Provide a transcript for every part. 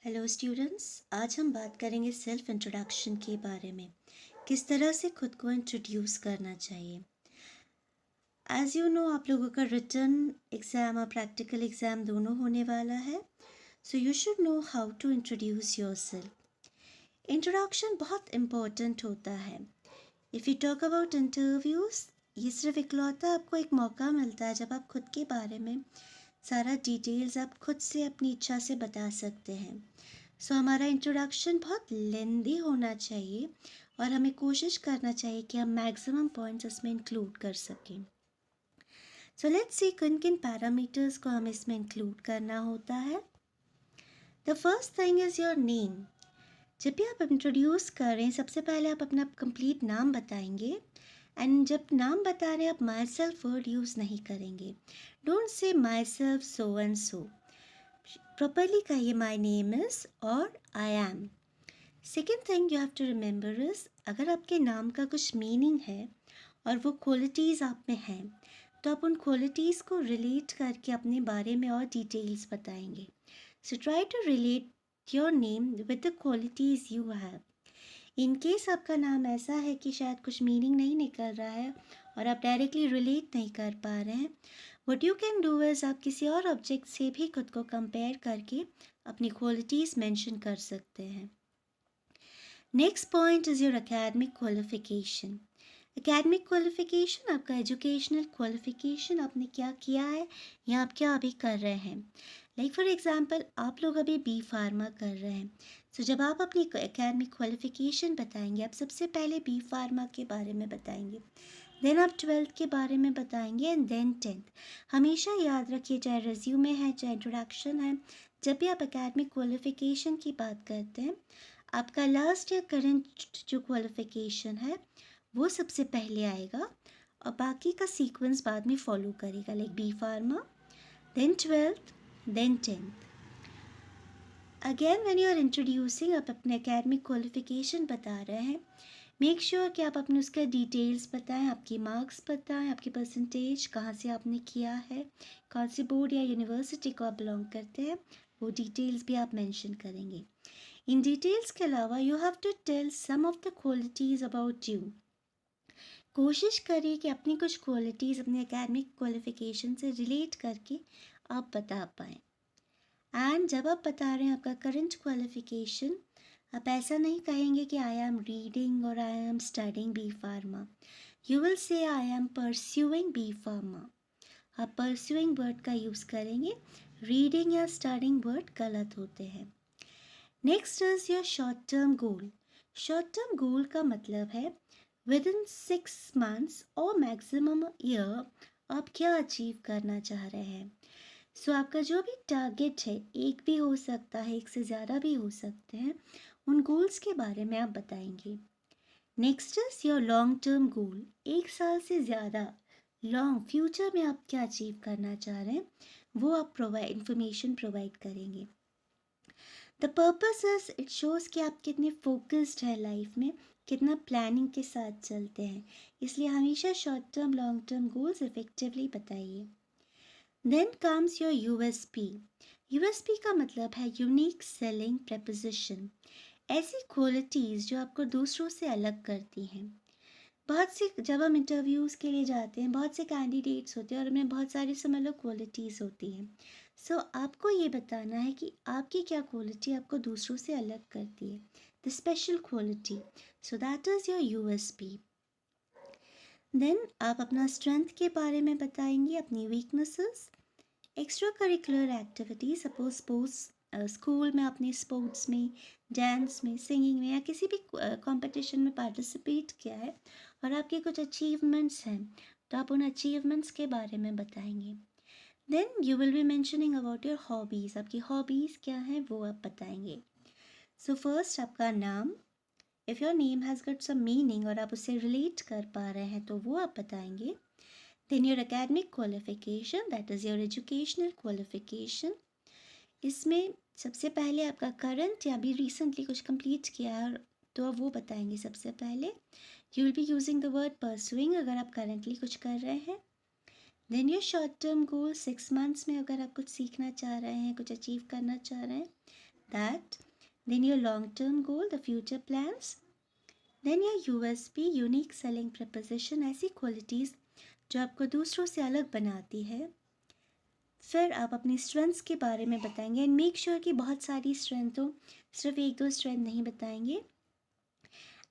Hello students, आज हम बात करेंगे सेल्फ इंट्रोडक्शन के बारे में। किस तरह से खुद को इंट्रोड्यूस करना चाहिए। एज यू नो, आप लोगों का रिटन एग्ज़ाम और प्रैक्टिकल एग्ज़ाम दोनों होने वाला है। So you should know how to introduce yourself. Introduction बहुत इम्पोर्टेंट होता है। If you talk about interviews, ये सिर्फ इकलौता आपको एक मौका मिलता है जब आप खुद के बारे में सारा डिटेल्स आप खुद से अपनी इच्छा से बता सकते हैं। सो हमारा इंट्रोडक्शन बहुत लेंदी होना चाहिए और हमें कोशिश करना चाहिए कि हम मैक्सिमम पॉइंट्स इसमें इंक्लूड कर सकें। सो लेट्स सी किन किन पैरामीटर्स को हमें इसमें इंक्लूड करना होता है। The first thing is your name. जब भी आप इंट्रोड्यूस कर रहे हैं, सबसे पहले आप अपना कंप्लीट नाम बताएंगे। एंड जब नाम बता रहे हैं, आप माई सेल्फ वर्ड यूज़ नहीं करेंगे। Don't say myself so and so. Properly कहिए माई नेम इज़ और I am. Second thing you have to remember is, अगर आपके नाम का कुछ मीनिंग है और वो क्वालिटीज़ आप में हैं, तो आप उन क्वालिटीज़ को रिलेट करके अपने बारे में और डिटेल्स बताएंगे। So try to relate your name with the qualities you have. In case आपका नाम ऐसा है कि शायद कुछ मीनिंग नहीं निकल रहा है और आप डायरेक्टली रिलेट नहीं कर पा रहे हैं, what you can do is आप किसी और ऑब्जेक्ट से भी खुद को कंपेयर करके अपनी क्वालिटीज़ मेंशन कर सकते हैं। Next point is your academic qualification. Academic qualification आपका एजुकेशनल क्वालिफिकेशन, आपने क्या किया है या आप क्या अभी कर रहे हैं। लाइक फॉर एग्जांपल, आप लोग अभी बी फार्मा कर रहे हैं। सो जब आप अपनी एकेडमिक क्वालिफिकेशन बताएंगे, आप सबसे पहले बी फार्मा के बारे में बताएंगे, देन आप 12th के बारे में बताएंगे एंड देन 10th। हमेशा याद रखिए, चाहे रिज्यूमे है चाहे इंट्रोडक्शन है, जब भी आप एकेडमिक क्वालिफिकेशन की बात करते हैं, आपका लास्ट या करंट जो क्वालिफिकेशन है वो सबसे पहले आएगा और बाकी का सीक्वेंस बाद में फॉलो करेगा। Like B pharma, then 12th, then 10th। Again when you are introducing, आप अपने एकेडमिक क्वालिफिकेशन बता रहे हैं, मेक श्योर कि आप अपने उसका डिटेल्स बताएं, आपकी मार्क्स बताएं, आपकी परसेंटेज, कहाँ से आपने किया है, कौन सी बोर्ड या यूनिवर्सिटी को आप बिलोंग करते हैं, वो डिटेल्स भी आप मेंशन करेंगे। इन डिटेल्स के अलावा you have to tell some of the qualities about you. कोशिश करिए कि अपनी कुछ क्वालिटीज़ अपने एकेडमिक क्वालिफिकेशन से रिलेट करके आप बता पाएँ। एंड जब आप बता रहे हैं आपका करंट क्वालिफिकेशन, आप ऐसा नहीं कहेंगे कि आई एम रीडिंग और I am studying B pharma. You will say I am pursuing B pharma. आप परस्यूइंग वर्ड का यूज़ करेंगे, रीडिंग या स्टडिंग वर्ड गलत होते हैं। Next is your short term goal. Short term goal का मतलब है विद इन 6 months और मैक्सिमम ईयर आप क्या अचीव करना चाह रहे हैं। सो आपका जो भी टारगेट है, एक भी हो सकता है, एक से ज़्यादा भी हो सकते हैं, उन गोल्स के बारे में आप बताएंगे। Next is your long term गोल। 1 साल से ज़्यादा लॉन्ग फ्यूचर में आप क्या अचीव करना चाह रहे हैं, वो आप इंफॉर्मेशन प्रोवाइड करेंगे। The purpose is, it shows कि आप कितने फोकस्ड हैं लाइफ में, कितना प्लानिंग के साथ चलते हैं। इसलिए हमेशा short term long term goals effectively बताइए। Then comes your USP. USP का मतलब है यूनिक सेलिंग प्रपोजिशन। ऐसी क्वालिटीज़ जो आपको दूसरों से अलग करती हैं। बहुत सी जब हम इंटरव्यूज़ के लिए जाते हैं, बहुत से कैंडिडेट्स होते हैं और उनमें बहुत सारी सिमिलर क्वालिटीज़ होती हैं। सो आपको ये बताना है कि आपकी क्या क्वालिटी आपको दूसरों से अलग करती है, the special quality. So that is your USP. Then आप अपना स्ट्रेंथ के बारे में बताएंगे, अपनी weaknesses. Extra curricular activity, suppose sports, school में आपने स्पोर्ट्स में, डांस में, सिंगिंग में या किसी भी कंपटीशन में पार्टिसिपेट किया है और आपके कुछ अचीवमेंट्स हैं, तो आप उन अचीवमेंट्स के बारे में बताएंगे। Then you will be mentioning about your hobbies. आपकी हॉबीज़ क्या हैं वो आप बताएंगे। सो फर्स्ट आपका नाम, if your name has got some meaning और आप उससे रिलेट कर पा रहे हैं तो वो आप बताएंगे। Then your academic qualification, that is your educational qualification. इसमें सबसे पहले आपका करंट या अभी रिसेंटली कुछ कंप्लीट किया है तो आप वो बताएंगे सबसे पहले। You will be using the word pursuing अगर आप करंटली कुछ कर रहे हैं। Then your short term goal, 6 months में अगर आप कुछ सीखना चाह रहे हैं, कुछ अचीव करना चाह रहे हैं, that. Then your long-term goal, the future plans. Then your USP, unique selling proposition, ऐसी क्वालिटीज़ जो आपको दूसरों से अलग बनाती है. फिर आप अपनी स्ट्रेंथ्स के बारे में बताएंगे एंड मेक श्योर कि बहुत सारी स्ट्रेंथ हो, सिर्फ एक दो स्ट्रेंथ नहीं बताएंगे.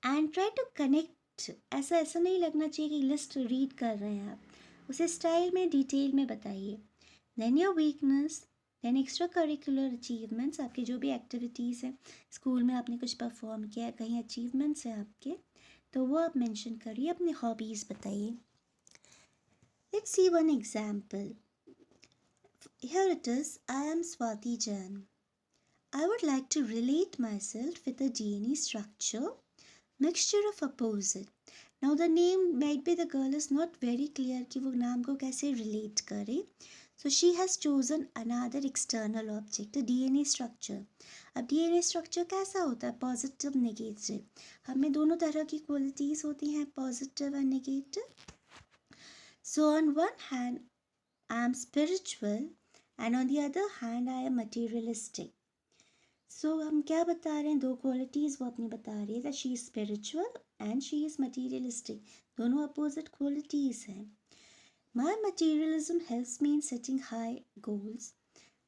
एंड ट्राई टू कनेक्ट, ऐसा नहीं लगना चाहिए कि लिस्ट रीड कर रहे हैं आप, उसे स्टाइल में डिटेल में बताइए. Then your weakness, then extra curricular achievements, आपकी जो भी एक्टिविटीज़ हैं, स्कूल में आपने कुछ परफॉर्म किया, कहीं अचीवमेंट्स हैं आपके, तो वो आप मेंशन करिए. अपनी हॉबीज़ बताइए. Let's see one example. Here it is. I am Swati Jain. I would like to relate myself with a DNA structure, mixture of opposite. Now the name might be, the girl is not very clear कि वो नाम को कैसे relate करे. So she has chosen another external object, a DNA structure. अब DNA structure कैसा होता है? Positive, negative. हमें दोनों तरह की qualities होती हैं, positive and negative. So on one hand, I am spiritual and on the other hand I am materialistic. So हम क्या बता रहे हैं? दो क्वालिटीज़ वो अपनी बता रही है, that she is spiritual and she is materialistic. दोनों opposite qualities हैं. My materialism helps me in setting high goals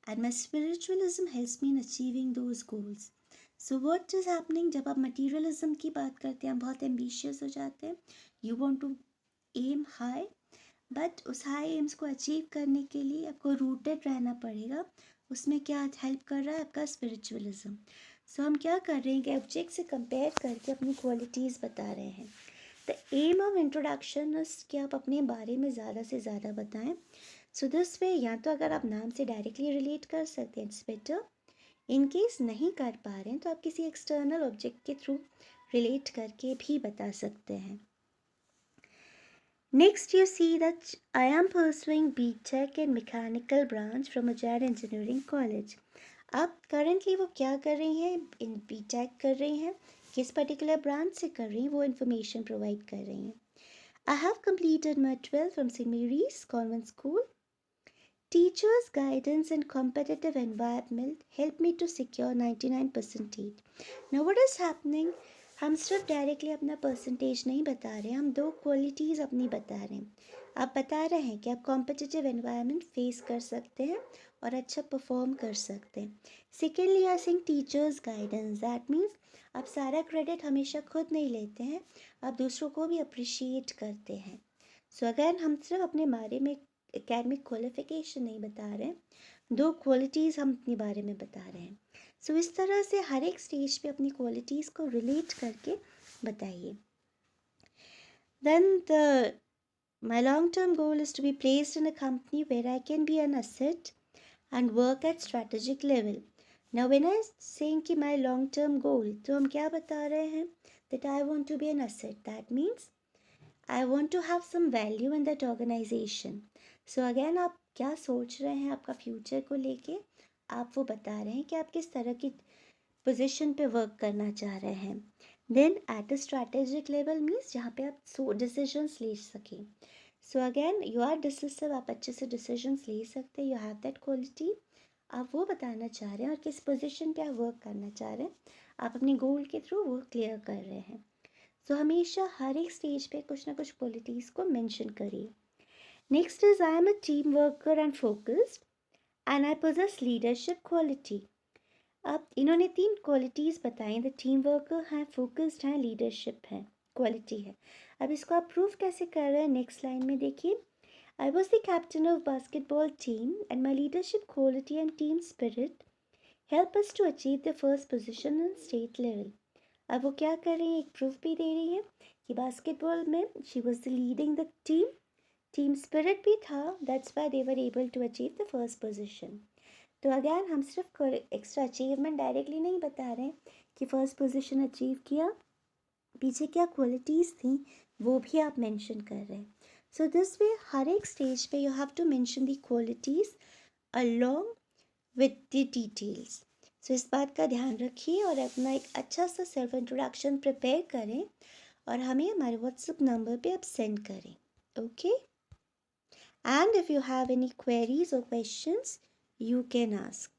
and my spiritualism helps me in achieving those goals. So what is happening? जब आप materialism की बात करते हैं, आप बहुत ambitious हो जाते हैं. You want to aim high, but उस हाई एम्स को अचीव करने के लिए आपको रूटेड रहना पड़ेगा. उसमें क्या हेल्प कर रहा है? आपका स्पिरिचुअलिज्म. सो हम क्या कर रहे हैं कि ऑब्जेक्ट से कंपेयर करके अपनी क्वालिटीज़ बता रहे हैं. The aim of introduction is कि आप अपने बारे में ज़्यादा से ज़्यादा बताएं. सो दिस वे, या तो अगर आप नाम से डायरेक्टली रिलेट कर सकते हैं, इट्स बेटर. इन केस नहीं कर पा रहे हैं तो आप किसी एक्सटर्नल ऑब्जेक्ट के थ्रू रिलेट करके भी बता सकते हैं. Next, you see that I am pursuing BTech in Mechanical branch from Ajaid Engineering College. अब currently वो क्या कर रही हैं? इन BTech कर रही हैं. किस particular branch से कर रही हैं? वो information provide कर रही हैं. I have completed my 12th from St. Mary's Convent School. Teachers' guidance and competitive environment helped me to secure 99%. Now what is happening? हम सिर्फ डायरेक्टली अपना परसेंटेज नहीं बता रहे हैं, हम दो क्वालिटीज़ अपनी बता रहे हैं. आप बता रहे हैं कि आप कॉम्पिटिटिव एनवायरनमेंट फेस कर सकते हैं और अच्छा परफॉर्म कर सकते हैं. Secondly, I think teachers guidance, that means आप सारा क्रेडिट हमेशा खुद नहीं लेते हैं, आप दूसरों को भी अप्रिशिएट करते हैं. सो अगर हम सिर्फ अपने बारे में एकेडमिक क्वालिफिकेशन नहीं बता रहे हैं, दो क्वालिटीज़ हम अपने बारे में बता रहे हैं. सो इस तरह से हर एक स्टेज पे अपनी क्वालिटीज़ को रिलेट करके बताइए. Then my long term goal is to be placed in a company where I can be an asset and work at strategic level. Now when I saying कि माई लॉन्ग टर्म गोल, तो हम क्या बता रहे हैं? That I want to be an asset, that means I want to have some value in that organisation. So again, आप क्या सोच रहे हैं आपका फ्यूचर को लेके? आप वो बता रहे हैं कि आप किस तरह की पोजीशन पे वर्क करना चाह रहे हैं. Then at a strategic level means जहाँ पे आप डिसीजंस ले सकें. So again, you are decisive, आप अच्छे से डिसीजंस ले सकते हैं, यू हैव दैट क्वालिटी. आप वो बताना चाह रहे हैं और किस पोजीशन पे आप वर्क करना चाह रहे हैं, आप अपने गोल के थ्रू वो क्लियर कर रहे हैं. सो हमेशा हर एक स्टेज पे कुछ ना कुछ क्वालिटीज़ को मेंशन करिए. Next is I am a team worker and focused and I poses leadership quality. अब इन्होंने 3 क्वालिटीज़ बताई. द टीम वर्कर है, फोकस्ड है, लीडरशिप है, क्वालिटी है. अब इसको आप प्रूव कैसे कर रहे हैं? नेक्स्ट लाइन में देखिए. I was the captain of basketball team and my leadership quality and team spirit help us to achieve the first position in state level. अब वो क्या कर रही हैं? एक प्रूफ भी दे रही हैं कि बास्केटबॉल में she was the leading the team spirit भी था, that's why they were able to achieve the first position. तो अगेन, हम सिर्फ एक्स्ट्रा अचीवमेंट डायरेक्टली नहीं बता रहे हैं कि फर्स्ट पोजीशन अचीव किया, पीछे क्या क्वालिटीज़ थी वो भी आप मेंशन कर रहे हैं. सो दिस वे हर एक स्टेज पे you have to mention the qualities along with the details. So इस बात का ध्यान रखिए और अपना एक अच्छा सा सेल्फ इंट्रोडक्शन प्रिपेयर करें और हमें हमारे व्हाट्सएप नंबर पे आप सेंड करें. Okay, and if you have any queries और क्वेश्चंस, you can ask.